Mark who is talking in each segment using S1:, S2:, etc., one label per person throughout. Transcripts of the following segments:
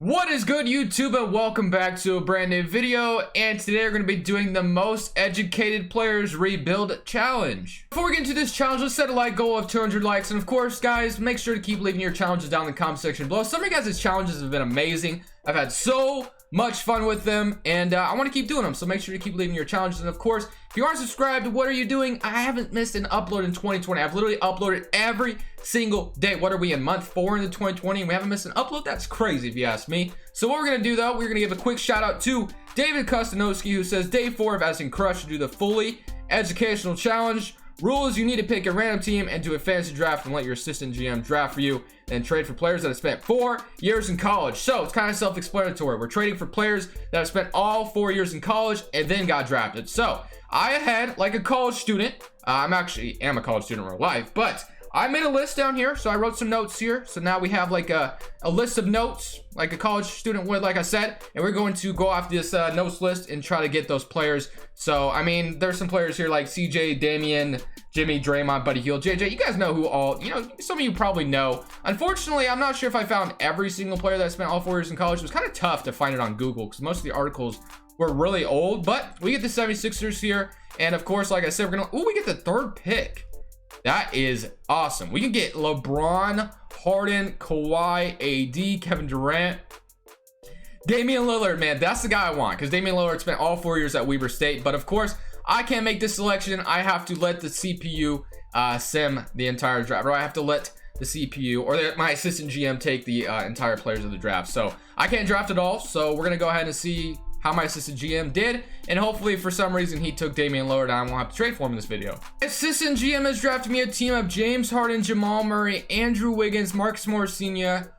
S1: What is good, YouTube, and welcome back to a brand new video. And today we're going to be doing the most educated players rebuild challenge. Before we get into this challenge, let's set a like goal of 200 likes, and of course guys, make sure to keep leaving your challenges down in the comment section below. Some of you guys' challenges have been amazing. I've had so much fun with them, and I want to keep doing them, so make sure to keep leaving your challenges. And of course, if you aren't subscribed, what are you doing? I haven't missed an upload in 2020. I've literally uploaded every single day. What are we in month 4 into 2020 and we haven't missed an upload? That's crazy if you ask me. So what we're gonna do though, we're gonna give a quick shout out to David Kostanowski, who says day 4 of asking Crush to do the fully educational challenge. Rule is you need to pick a random team and do a fantasy draft and let your assistant GM draft for you, and trade for players that have spent 4 years in college. So it's kind of self-explanatory. We're trading for players that have spent all 4 years in college and then got drafted. So I had like a college student. I'm actually am a college student in real life, but I made a list down here. So I wrote some notes here. So now we have like a list of notes like a college student would, like I said, and we're going to go off this notes list and try to get those players. So I mean, there's some players here like CJ, Damian, Jimmy, Draymond, Buddy Hield, JJ. You guys know who all, you know, some of you probably know. Unfortunately, I'm not sure if I found every single player that spent all 4 years in college. It was kind of tough to find it on Google because most of the articles were really old, but we get the 76ers here. And of course, like I said, we get the 3rd pick. That is awesome. We can get LeBron, Harden, Kawhi, AD, Kevin Durant, Damian Lillard. Man, that's the guy I want, because Damian Lillard spent all 4 years at Weber State. But of course, I can't make this selection. I have to let the CPU sim the entire draft, or I have to let the CPU or my assistant GM take the entire players of the draft. So I can't draft it all. So we're gonna go ahead and see how my assistant GM did, and hopefully for some reason he took Damian Lillard and I won't have to trade for him in this video. Assistant GM has drafted me a team of James Harden, Jamal Murray, Andrew Wiggins, Marcus Morris Senior,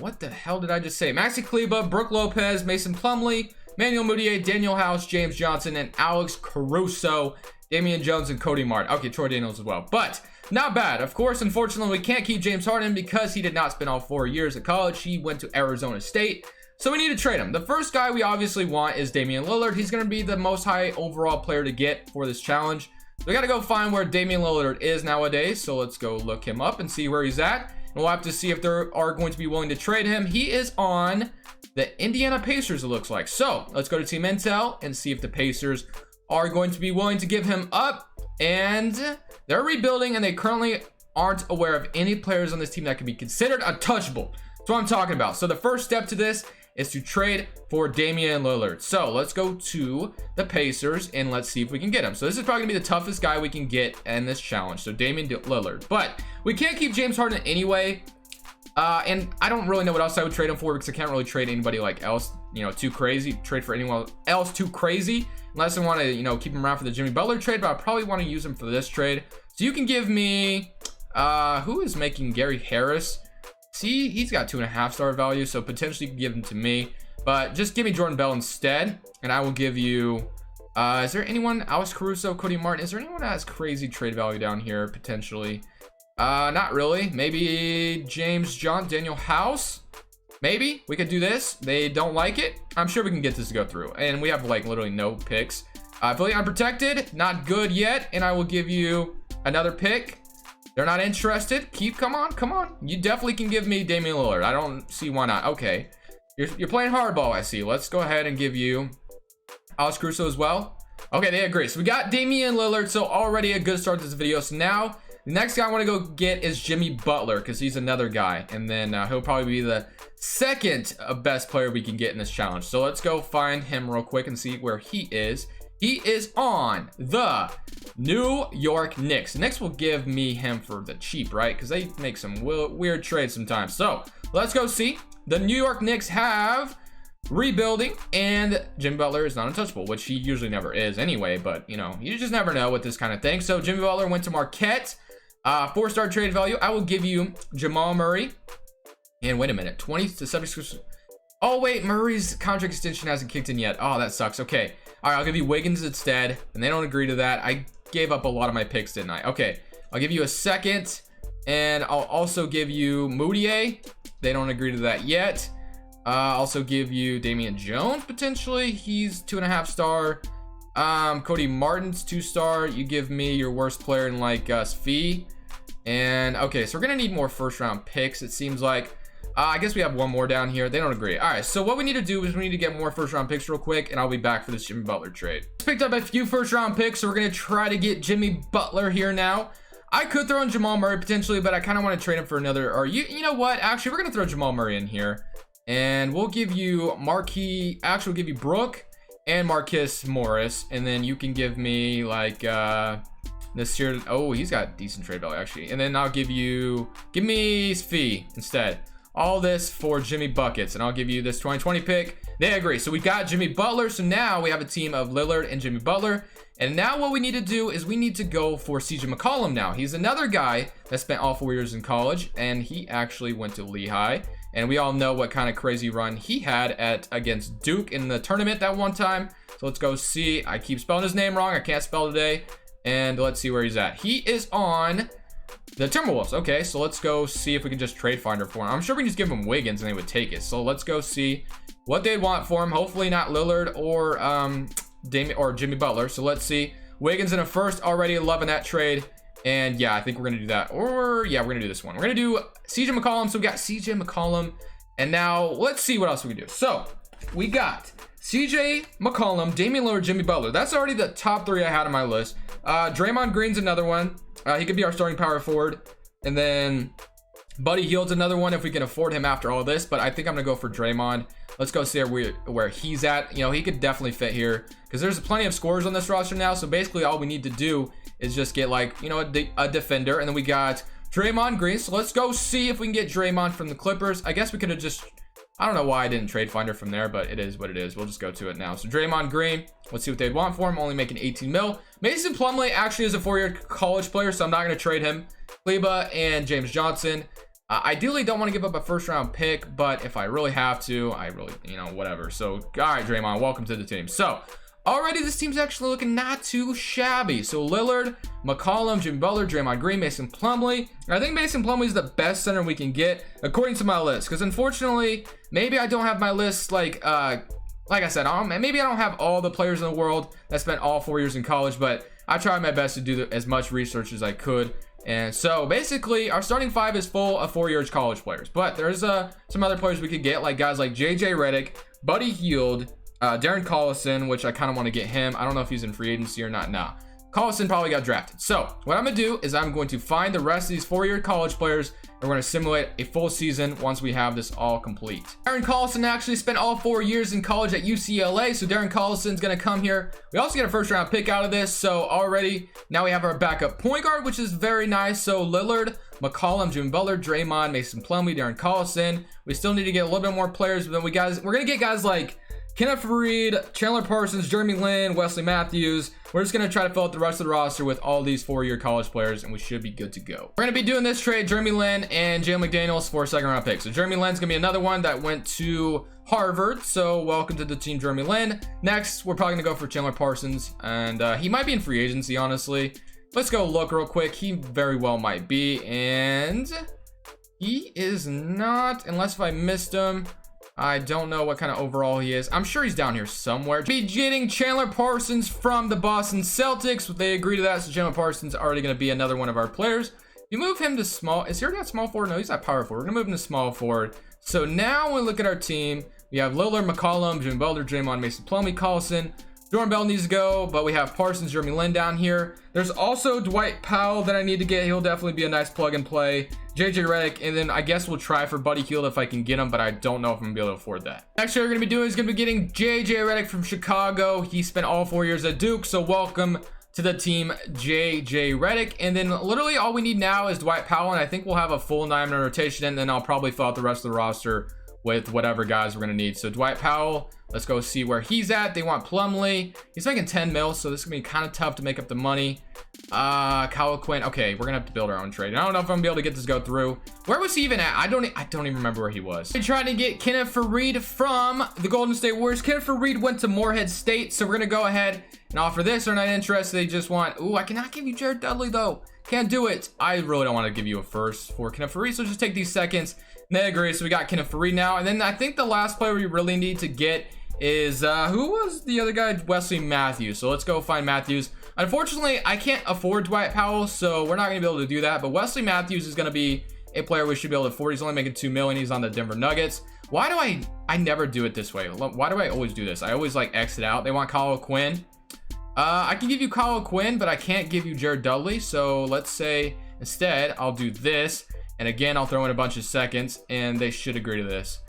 S1: what the hell did I just say? Maxi Kleber, Brooke Lopez, Mason Plumlee, Manuel Mudiay, Daniel House, James Johnson, and Alex Caruso, Damian Jones, and Cody Martin. Okay, Troy Daniels as well, but not bad. Of course, unfortunately, we can't keep James Harden because he did not spend all 4 years at college. He went to Arizona State. So we need to trade him. The first guy we obviously want is Damian Lillard. He's going to be the most high overall player to get for this challenge. So we got to go find where Damian Lillard is nowadays. So let's go look him up and see where he's at. And we'll have to see if they are going to be willing to trade him. He is on the Indiana Pacers, it looks like. So let's go to Team Intel and see if the Pacers are going to be willing to give him up. And they're rebuilding, and they currently aren't aware of any players on this team that can be considered untouchable. That's what I'm talking about. So the first step to this is to trade for Damian Lillard. So let's go to the Pacers and let's see if we can get him. So this is probably gonna be the toughest guy we can get in this challenge. So Damian Lillard, but we can't keep James Harden anyway. And I don't really know what else I would trade him for, because I can't really trade anybody like else, you know, too crazy. Trade for anyone else too crazy, unless I want to, you know, keep him around for the Jimmy Butler trade. But I probably want to use him for this trade. So you can give me, who is making Gary Harris? See, he's got 2.5 star value, so potentially you can give him to me, but just give me Jordan Bell instead, and I will give you, is there anyone, Alex Caruso, Cody Martin, is there anyone that has crazy trade value down here, potentially? Not really. Maybe James John, Daniel House, maybe we could do this. They don't like it. I'm sure we can get this to go through, and we have like literally no picks. Fully unprotected, not good yet, and I will give you another pick. They're not interested. Come on. You definitely can give me Damian Lillard. I don't see why not. Okay, you're playing hardball, I see. Let's go ahead and give you Alex Caruso as well. Okay, they agree. So we got Damian Lillard, so already a good start to this video. So now the next guy I want to go get is Jimmy Butler, because he's another guy, and then he'll probably be the second best player we can get in this challenge. So let's go find him real quick and see where he is. He is on the New York Knicks. The Knicks will give me him for the cheap, right? Because they make some weird trades sometimes. So let's go see. The New York Knicks have rebuilding, and Jimmy Butler is not untouchable, which he usually never is anyway. But, you know, you just never know with this kind of thing. So Jimmy Butler went to Marquette. 4-star trade value. I will give you Jamal Murray. And wait a minute, 20 to 76. Oh, wait, Murray's contract extension hasn't kicked in yet. Oh, that sucks. Okay. All right, I'll give you Wiggins instead, and they don't agree to that. I gave up a lot of my picks, didn't I? Okay, I'll give you a second, and I'll also give you Mudiay. They don't agree to that yet. Also give you Damian Jones, potentially. He's 2.5 star. Cody Martin's 2-star. You give me your worst player in like Fee. And okay, so we're gonna need more first round picks, it seems like. I guess we have one more down here. They don't agree. All right, so what we need to do is we need to get more first round picks real quick, and I'll be back for this Jimmy Butler trade. Picked up a few first round picks, so we're gonna try to get Jimmy Butler here now. I could throw in Jamal Murray potentially, but I kind of want to trade him for another, or you know what? Actually, we're gonna throw Jamal Murray in here, and we'll give you Marquis. Actually, we'll give you Brooke and Marcus Morris, and then you can give me like this here. Oh, he's got decent trade value actually, and then I'll give me Fee instead. All this for Jimmy Buckets, and I'll give you this 2020 pick. They agree. So we got Jimmy Butler. So now we have a team of Lillard and Jimmy Butler. And now what we need to do is we need to go for CJ McCollum now. He's another guy that spent all 4 years in college, and he actually went to Lehigh. And we all know what kind of crazy run he had against Duke in the tournament that one time. So let's go see. I keep spelling his name wrong. I can't spell today. And let's see where he's at. He is on the Timberwolves. Okay, so let's go see if we can just trade finder for him. I'm sure we can just give him Wiggins and they would take it. So let's go see what they want for him. Hopefully not Lillard or Damian or Jimmy Butler. So let's see. Wiggins in a first, already loving that trade. And yeah, I think we're gonna do that. Or yeah, we're gonna do this one. We're gonna do CJ McCollum. So we got CJ McCollum. And now let's see what else we can do. So we got CJ McCollum, Damian Lillard, Jimmy Butler. That's already the top 3 I had on my list. Draymond Green's another one. He could be our starting power forward. And then Buddy Hield's another one if we can afford him after all this. But I think I'm going to go for Draymond. Let's go see where he's at. You know, he could definitely fit here because there's plenty of scorers on this roster now. So basically all we need to do is just get like, you know, a defender. And then we got Draymond Green. So let's go see if we can get Draymond from the Clippers. I guess we could have just... I don't know why I didn't trade finder from there, but it is what it is. We'll just go to it now. So Draymond Green, let's see what they'd want for him. Only making 18 mil. Mason Plumlee actually is a 4-year college player, so I'm not going to trade him. Kleba and James Johnson. Ideally, don't want to give up a first round pick, but if I really have to, I really, you know, whatever. So, all right, Draymond, welcome to the team. So, already this team's actually looking not too shabby. So Lillard, McCollum, Jimmy Butler, Draymond Green, Mason Plumlee. I think Mason Plumlee is the best center we can get according to my list. Because unfortunately, maybe I don't have my list like I said, maybe I don't have all the players in the world that spent all 4 years in college, but I tried my best to do as much research as I could. And so basically our starting 5 is full of 4 years college players, but there's some other players we could get, like guys like JJ Redick, Buddy Hield, Darren Collison, which I kind of want to get him. I don't know if he's in free agency or not now. Collison probably got drafted. So what I'm going to do is I'm going to find the rest of these 4-year college players, and we're going to simulate a full season once we have this all complete. Darren Collison actually spent all 4 years in college at UCLA, so Darren Collison's going to come here. We also get a first round pick out of this, so already now we have our backup point guard, which is very nice. So Lillard, McCollum, Jimmy Butler, Draymond, Mason Plumlee, Darren Collison. We still need to get a little bit more players, but then we're going to get guys like Kenneth Faried, Chandler Parsons, Jeremy Lin, Wesley Matthews. We're just going to try to fill out the rest of the roster with all these 4-year college players, and we should be good to go. We're going to be doing this trade, Jeremy Lin and Jalen McDaniels for a second round pick. So Jeremy Lin's going to be another one that went to Harvard. So welcome to the team, Jeremy Lin. Next, we're probably going to go for Chandler Parsons, and he might be in free agency, honestly. Let's go look real quick. He very well might be, and he is not, unless if I missed him. I don't know what kind of overall he is. I'm sure he's down here somewhere. Be getting Chandler Parsons from the Boston Celtics. They agree to that, so Chandler Parsons is already going to be another one of our players. You move him to small. Is he already at small forward? No, he's at power forward. We're going to move him to small forward. So now when we look at our team, we have Lillard, McCollum, Jimmy Butler, Draymond, Mason Plumlee, Collison. Jordan Bell needs to go, but we have Parsons, Jeremy Lin down here. There's also Dwight Powell that I need to get. He'll definitely be a nice plug and play. JJ Redick, and then I guess we'll try for Buddy Hield if I can get him, but I don't know if I'm gonna be able to afford that. Next year we're gonna be doing is gonna be getting JJ Redick from Chicago. He spent all 4 years at Duke, so welcome to the team, JJ Redick. And then literally all we need now is Dwight Powell, and I think we'll have a full 9-man rotation, and then I'll probably fill out the rest of the roster with whatever guys we're gonna need. So Dwight Powell, let's go see where he's at. They want Plumlee. He's making 10 mil, so this is gonna be kind of tough to make up the money. Kyle Quinn. Okay, we're gonna have to build our own trade. I don't know if I'm gonna be able to get this go through. Where was he even at? I don't even remember where he was. We're trying to get Kenneth Faried from the Golden State Warriors. Kenneth Faried went to Morehead State, so we're gonna go ahead and offer this. They're not interested. They just want. Ooh, I cannot give you Jared Dudley though. Can't do it. I really don't want to give you a first for Kenneth Faried, so just take these seconds. And they agree. So we got Kenneth Faried now, and then I think the last player we really need to get is who was the other guy? Wesley Matthews. So let's go find Matthews. Unfortunately, I can't afford Dwight Powell, so we're not going to be able to do that. But Wesley Matthews is going to be a player we should be able to afford. He's only making $2 million. He's on the Denver Nuggets. Why do I never do it this way? Why do I always do this? I always like exit out. They want Kyle Quinn. I can give you Kyle Quinn, but I can't give you Jared Dudley. So let's say instead I'll do this. And again, I'll throw in a bunch of seconds, and they should agree to this.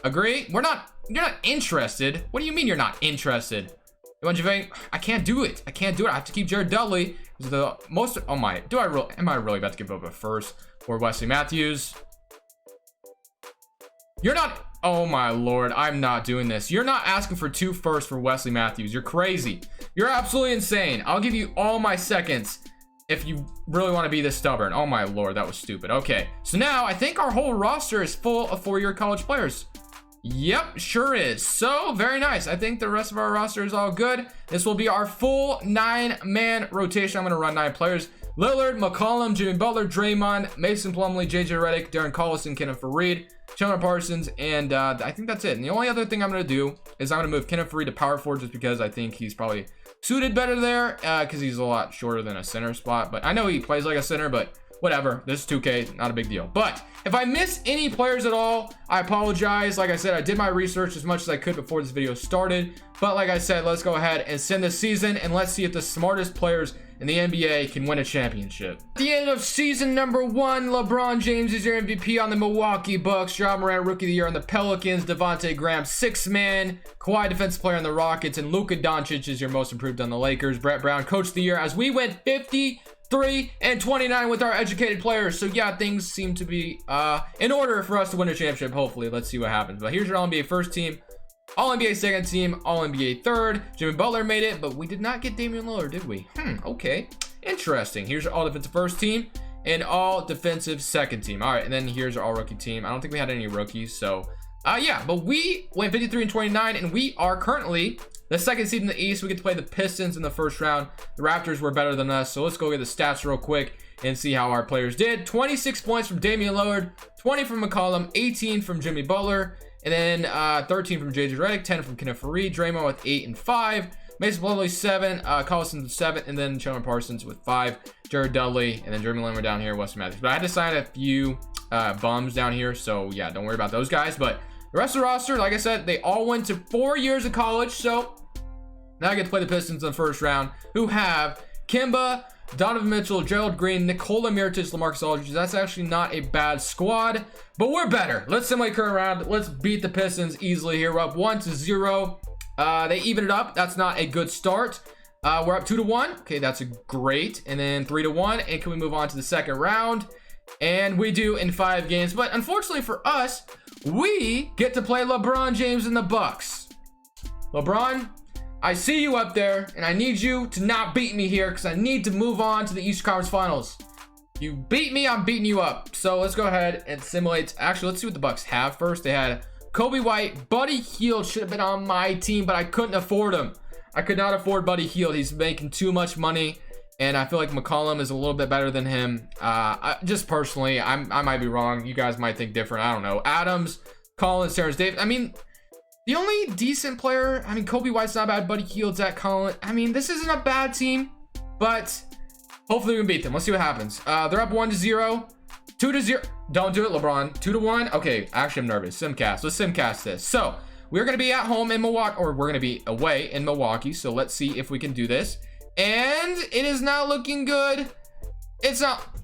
S1: Agree? You're not interested. What do you mean you're not interested? I can't do it. I can't do it. I have to keep Jared Dudley. The most. Oh my. Am I really about to give up a first for Wesley Matthews? You're not. Oh my lord. I'm not doing this. You're not asking for 2 firsts for Wesley Matthews. You're crazy. You're absolutely insane. I'll give you all my seconds if you really want to be this stubborn. Oh my lord. That was stupid. Okay. So now I think our whole roster is full of 4-year college players. Yep, sure is. So very nice. I think the rest of our roster is all good. This will be our full 9-man rotation. I'm going to run 9 players. Lillard, McCollum, Jimmy Butler, Draymond, Mason Plumlee, JJ Redick, Darren Collison, Kenneth Faried, Chandler Parsons, and I think that's it. And the only other thing I'm going to do is I'm going to move Kenneth Faried to power forward just because I think he's probably suited better there because he's a lot shorter than a center spot. But I know he plays like a center, but whatever. This is 2K, not a big deal. But if I miss any players at all, I apologize. Like I said, I did my research as much as I could before this video started. But like I said, let's go ahead and send this season, and let's see if the smartest players in the NBA can win a championship. At the end of season number 1, LeBron James is your MVP on the Milwaukee Bucks. Ja Morant, Rookie of the Year on the Pelicans. Devontae Graham, 6th man. Kawhi, Defensive Player on the Rockets. And Luka Doncic is your most improved on the Lakers. Brett Brown, Coach of the Year, as we went 53-29 with our educated players. So yeah, things seem to be in order for us to win a championship. Hopefully, let's see what happens. But here's your All-NBA first team, All-NBA second team, All-NBA third. Jimmy Butler made it, but we did not get Damian Lillard, did we? Okay, interesting. Here's your all-defensive first team and all-defensive second team. All right, and then here's our all-rookie team. I don't think we had any rookies, so yeah. But we went 53-29, and we are currently the second seed in the East. We get to play the Pistons in the first round. The Raptors were better than us, so let's go get the stats real quick and see how our players did. 26 points from Damian Lillard, 20 from McCollum, 18 from Jimmy Butler, and then 13 from JJ Redick, 10 from Kenneth Faried, Draymond with 8 and 5, Mason Plumlee 7, Collison 7, and then Chandler Parsons with 5, Jared Dudley, and then Jeremy Lin down here, Wesley Matthews. But I had to sign a few bums down here, so yeah, don't worry about those guys. But the rest of the roster, like I said, they all went to 4 years of college, so now I get to play the Pistons in the first round, who have Kemba, Donovan Mitchell, Gerald Green, Nikola Mirotic, LaMarcus Aldridge. That's actually not a bad squad, but we're better. Let's simulate current round. Let's beat the Pistons easily here. We're up 1-0. They even it up. That's not a good start. We're up 2-1. Okay, that's a great. And then 3-1. And can we move on to the second round? And we do in 5 games. But unfortunately for us, we get to play LeBron James in the Bucks. LeBron, I see you up there, and I need you to not beat me here because I need to move on to the Eastern Conference Finals. You beat me, I'm beating you up. So let's go ahead and simulate. Actually, let's see what the Bucks have first. They had Kobe White. Buddy Hield should have been on my team, but I couldn't afford him. I could not afford Buddy Hield. He's making too much money, and I feel like McCollum is a little bit better than him. Just personally, I might be wrong. You guys might think different. I don't know. Adams, Collins, Terrence Davis. I mean, the only decent player, I mean, Kobe White's not bad. Buddy Hield's at Collins. I mean, this isn't a bad team, but hopefully we can beat them. Let's see what happens. They're up 1-0, 2-0. Don't do it, LeBron. 2-1. Okay, actually, I'm nervous. Simcast. Let's simcast this. So we're going to be at home in Milwaukee, or we're going to be away in Milwaukee. So let's see if we can do this. And it is not looking good. It's not.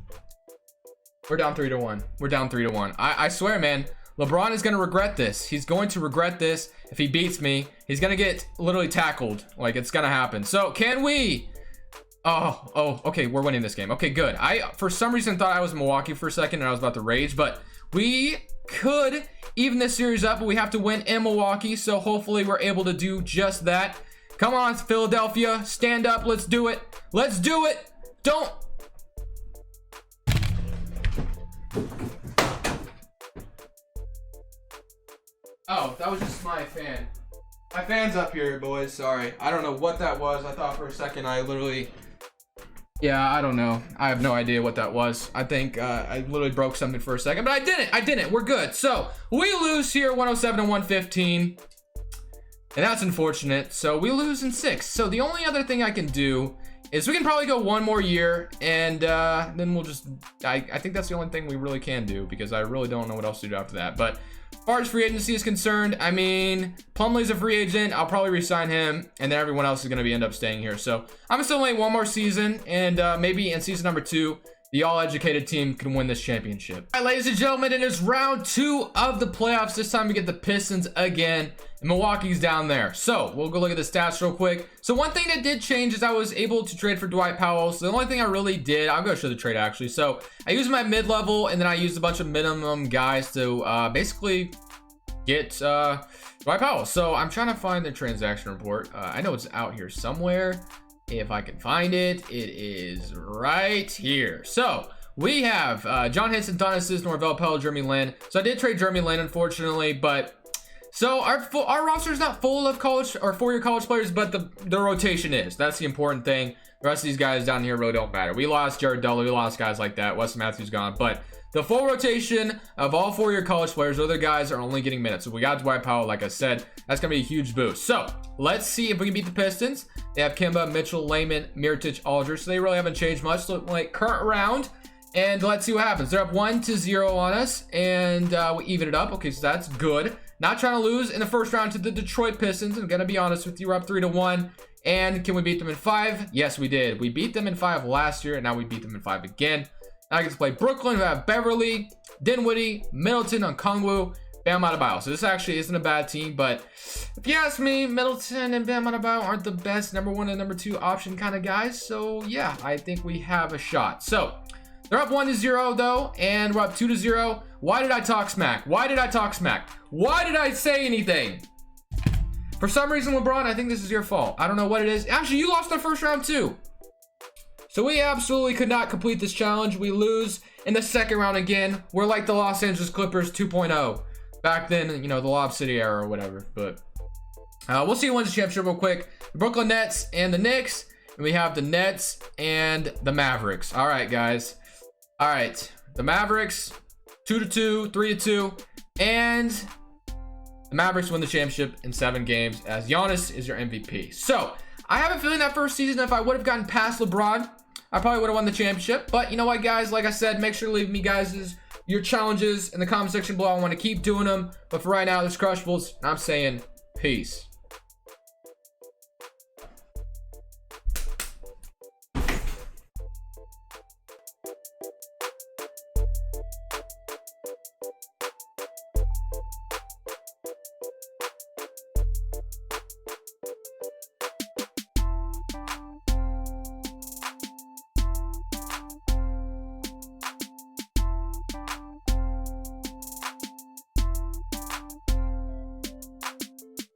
S1: We're down 3-1. We're down 3-1. I swear, man. LeBron is going to regret this. He's going to regret this if he beats me. He's going to get literally tackled. Like, it's going to happen. So, can we? Oh, okay. We're winning this game. Okay, good. I, for some reason, thought I was in Milwaukee for a second and I was about to rage. But we could even this series up, but we have to win in Milwaukee. So, hopefully, we're able to do just that. Come on, Philadelphia. Stand up. Let's do it. Let's do it. Don't. Oh, that was just my fan. My fan's up here, boys. Sorry. I don't know what that was. I thought for a second I literally... Yeah, I don't know. I have no idea what that was. I think I literally broke something for a second, but I didn't. I didn't. We're good. So, we lose here 107-115. And that's unfortunate. So, we lose in 6. So, the only other thing I can do is we can probably go one more year, and then we'll just, I think that's the only thing we really can do, because I really don't know what else to do after that. But as far as free agency is concerned, I mean, Plumlee's a free agent. I'll probably re-sign him, and then everyone else is going to end up staying here. So I'm still waiting one more season, and maybe in season number 2, the all-educated team can win this championship. All right, ladies and gentlemen, it is round 2 of the playoffs. This time we get the Pistons again, and Milwaukee's down there. So we'll go look at the stats real quick. So one thing that did change is I was able to trade for Dwight Powell. So the only thing I really did, I'll go show the trade actually. So I used my mid-level, and then I used a bunch of minimum guys to basically get Dwight Powell. So I'm trying to find the transaction report. I know it's out here somewhere. If I can find it, it is right here. So we have John Henson, Don Assist, Norvell Pell, Jeremy Lin. So I did trade Jeremy Lin, unfortunately, but so our roster is not full of college or 4-year college players, but the rotation is. That's the important thing. The rest of these guys down here really don't matter. We lost Jared Dudley, we lost guys like that. Wes Matthews gone, but the full rotation of all 4-year college players, other guys are only getting minutes. So we got Dwight Powell, like I said, that's going to be a huge boost. So let's see if we can beat the Pistons. They have Kemba, Mitchell, Layman, Mirotic, Aldridge. So they really haven't changed much. So like current round, and let's see what happens. They're up 1-0 on us, and we even it up. Okay, so that's good. Not trying to lose in the first round to the Detroit Pistons. I'm going to be honest with you. We're up 3-1. And can we beat them in 5? Yes, we did. We beat them in 5 last year, and now we beat them in 5 again. Now I get to play Brooklyn. We have Beverly, Dinwiddie, Middleton, Okongwu, Bam Adebayo. So this actually isn't a bad team, but if you ask me, Middleton and Bam Adebayo aren't the best number 1 and number 2 option kind of guys. So yeah, I think we have a shot. So they're up 1-0 though, and we're up 2-0. Why did I talk smack? Why did I talk smack? Why did I say anything? For some reason, LeBron, I think this is your fault. I don't know what it is. Actually, you lost the first round too. So we absolutely could not complete this challenge. We lose in the second round again. We're like the Los Angeles Clippers 2.0. Back then, you know, the Lob City era or whatever. But we'll see who wins the championship real quick. The Brooklyn Nets and the Knicks. And we have the Nets and the Mavericks. All right, guys. All right. The Mavericks, 2-2, 3-2. And the Mavericks win the championship in 7 games as Giannis is your MVP. So I have a feeling that first season, if I would have gotten past LeBron, I probably would have won the championship. But you know what, guys? Like I said, make sure to leave me guys your challenges in the comment section below. I want to keep doing them. But for right now, this Crushables, I'm saying peace.